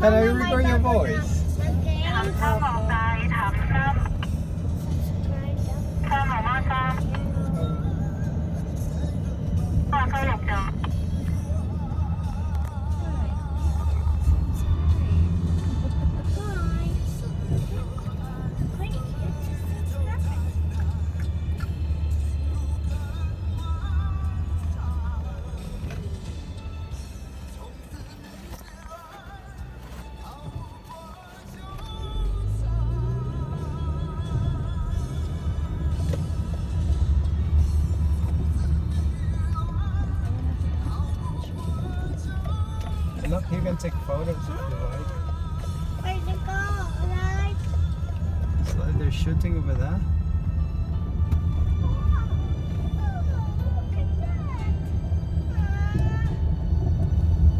Can I record your voice? ，Look, you can take photos if you like. Where'd it go? Like, It's like they're shooting over there.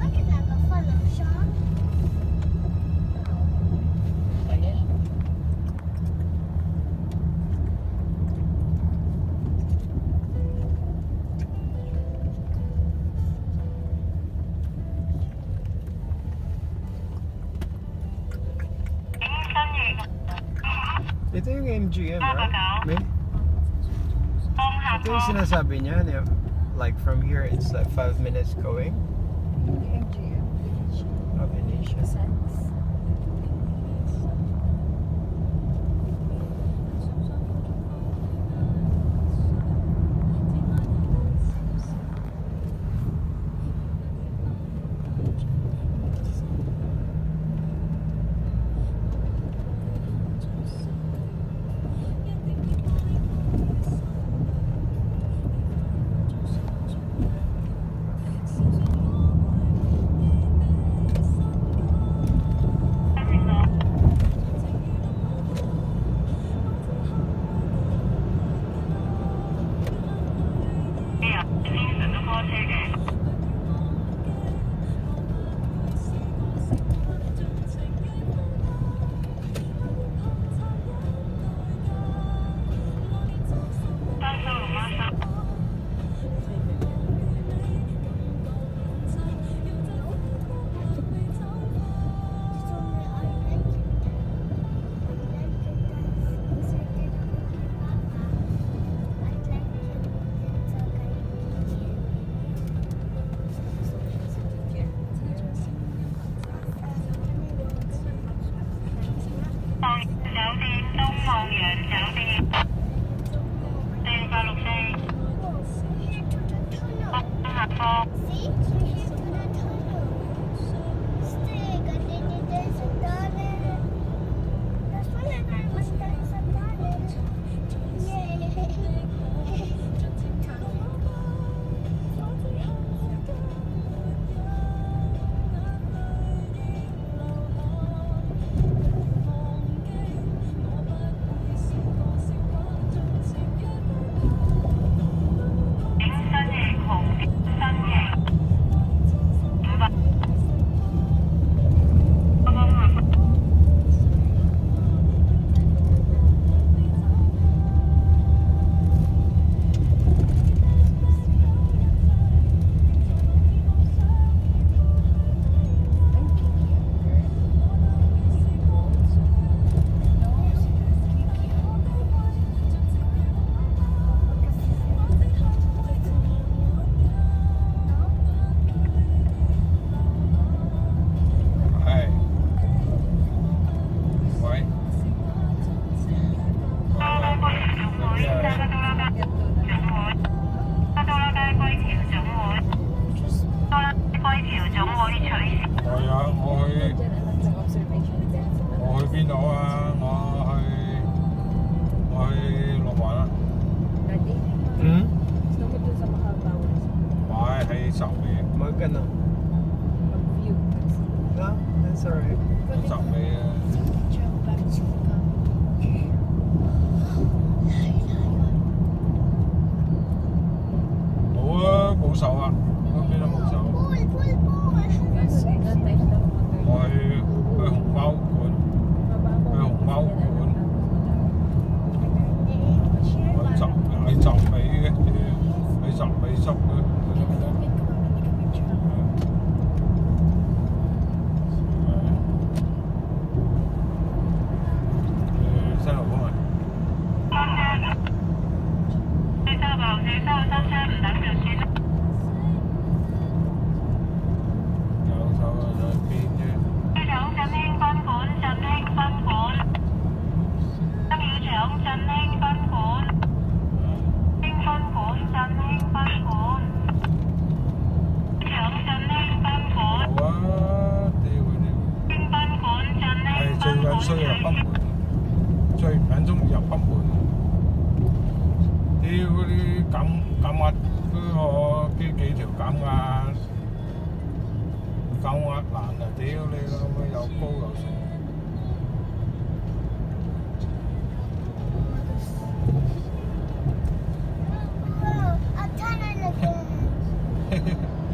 look at that, a photo shop. Ito yung MGM, right? Maybe? Ito yung sinasabi niya, like from here it's like 5 minutes going. Oh, Venetian. See? We're here to the tunnel. Stick, and then there's a tunnel. That's why I was there's a tunnel. Magkano? Mag-view. No, that's alright. Travel back to Macau.冇手啊，嗰邊都冇手。我去熊貓館，去熊貓館，喺集尾嘅，喺集尾執嘅。需要入北門，最唔緊中意入北門。屌嗰啲減壓嗰個幾條減壓欄啊！屌你老母又高又成。I'm turning again.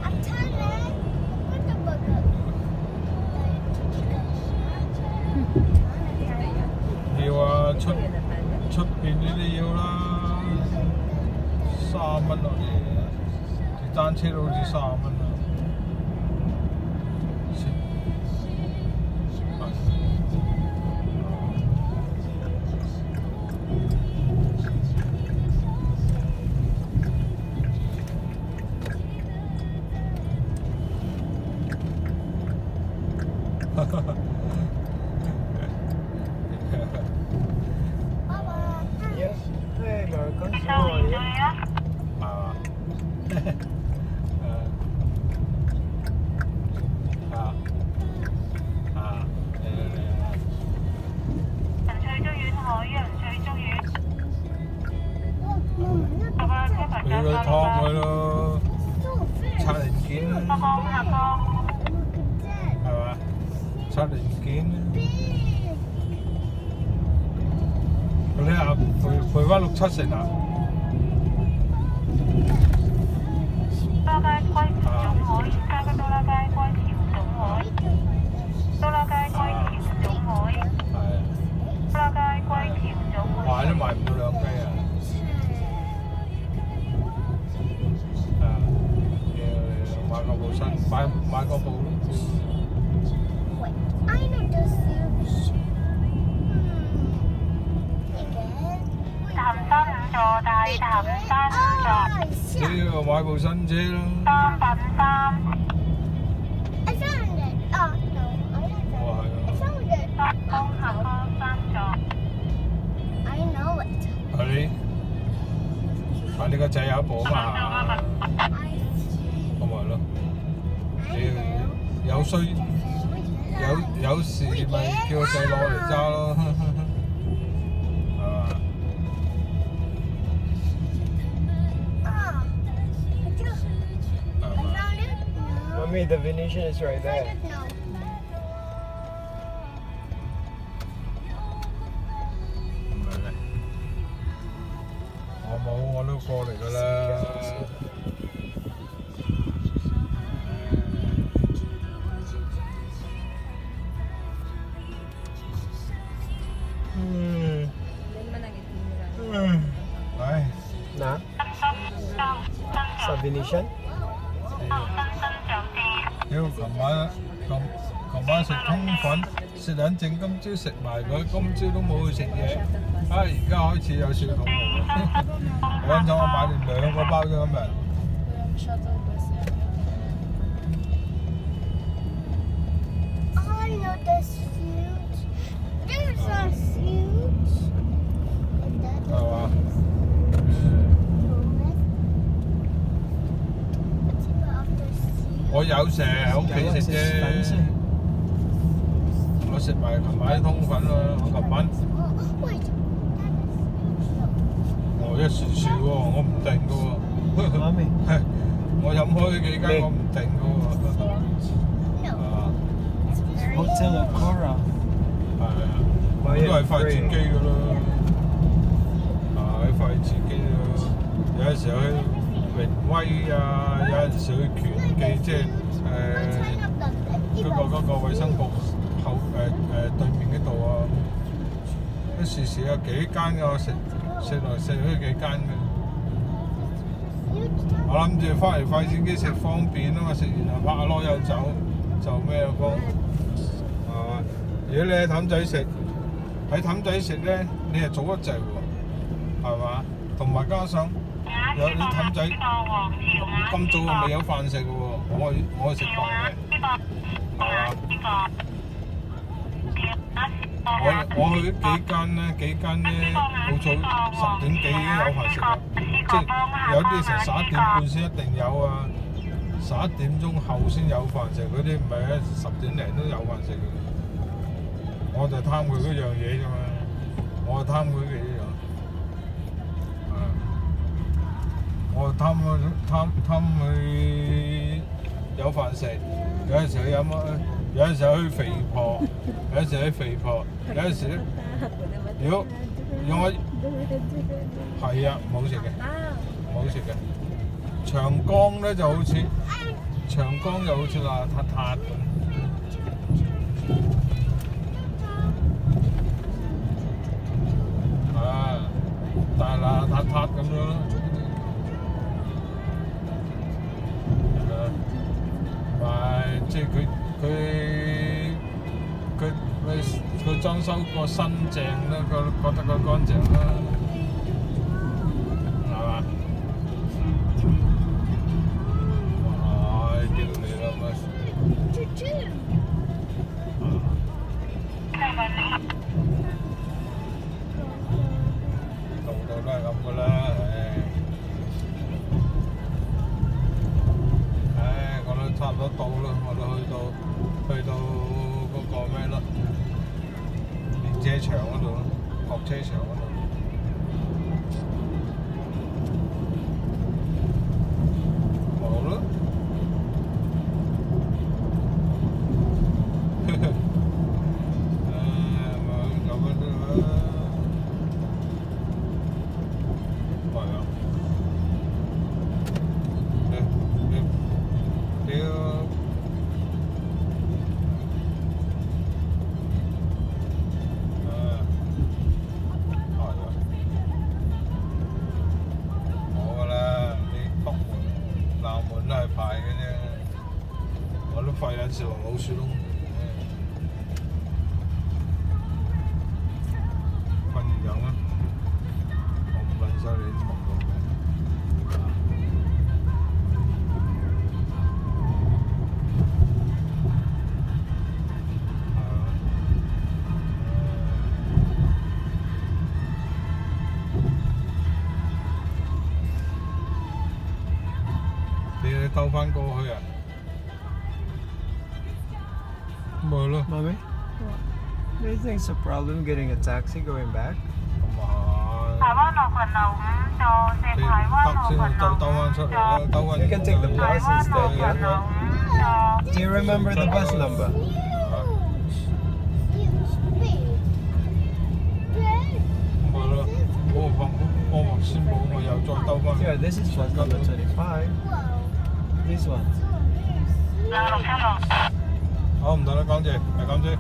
I'm turning. What the bugger? 要啊，出邊呢啲要啦，3蚊落嚟，電單車都好似30蚊啊。Yes. Hey, Marcos. How are you? 俾佢劏佢咯，拆零件啦，係嘛？拆零件啦，嗰啲啊賠翻6、7成啊！多拉街歸田總海，加個多拉街歸田總海，多拉街歸田總海，係多拉街歸田總海。賣都賣唔到2雞啊！買個部新，買個部咯。Wait, I know this suit. Again. 潭山5座大潭山5座，呢個買部新車咯。3品3。I found it. Oh, no. I found it. 東客科3座。I know it. 你個仔有一部啊嘛， I 咁咪咯。 know. 有時咪叫個仔攞嚟揸咯，係嘛？ I found it. No. Mommy, the Venetian is right I there. don't know. 唔係咩？我冇，我都過嚟㗎啦。唉， Na? Sa Venetian? 屌！琴晚食通粉，食緊正，今朝食埋佢，今朝都冇去食嘢。而家開始有少肚餓。揾咗我買完2個包咗今日。I know the suit. There's a suit. And that 係嘛？ 我有成日喺屋企食啫，我食埋琴晚啲通粉咯。我琴晚我一時時喎，我唔定嘅喎。Mommy. 我飲開幾間我唔定嘅喎。Hotel Acora. 係啊，我都係快捷機嘅咯。快捷機咯，有陣時去榮威啊，有陣時去拳記，即係嗰個衞生局後對面嗰度啊，一時時有幾間嘅，我食來食去幾間嘅。我諗住翻嚟快捷機食方便啊嘛，食完就拍下籮柚走，就咩方係嘛？如果你喺氹仔食咧，你係早一陣喎，係嘛？同埋加上有啲氹仔咁早未有飯食嘅喎，我係食飯嘅，係嘛？我去幾間咧，好早10點幾已經有飯食啦，即係有啲成11點半先一定有啊，11點鐘後先有飯食，嗰啲唔係10點零都有飯食嘅。我就貪佢嗰樣嘢啫嘛，我就貪佢嘅嘢我貪佢有飯食，有陣時去飲，有陣時去肥婆，有陣時去肥婆，有陣時如果我係啊冇食嘅，冇食嘅。長江咧就好似長江就好似邋遢遢咁。大邋遢遢咁樣咯，咪即係佢裝修個新淨啦，覺得佢乾淨啦，係嘛？唉，屌你啦乜？都係咁噶啦，我都差唔多到啦，我都去到嗰個咩咯，練車場嗰度咯，學車場嗰度。冇啦。費有時落老鼠窿，瞓完樣啦，我唔撚晒你望到嘅。你兜翻過去啊？咪咯。Mommy? Do you think it's a problem getting a taxi going back? 台灣路群樓5座，石排灣路群樓5座。You can take the bus instead, yeah? 5座。 Do you remember the bus number? 咪咯，我先冇，我又再兜翻。Yeah, this is bus number 25. This one. 676。好，唔得啦，講謝，係咁先。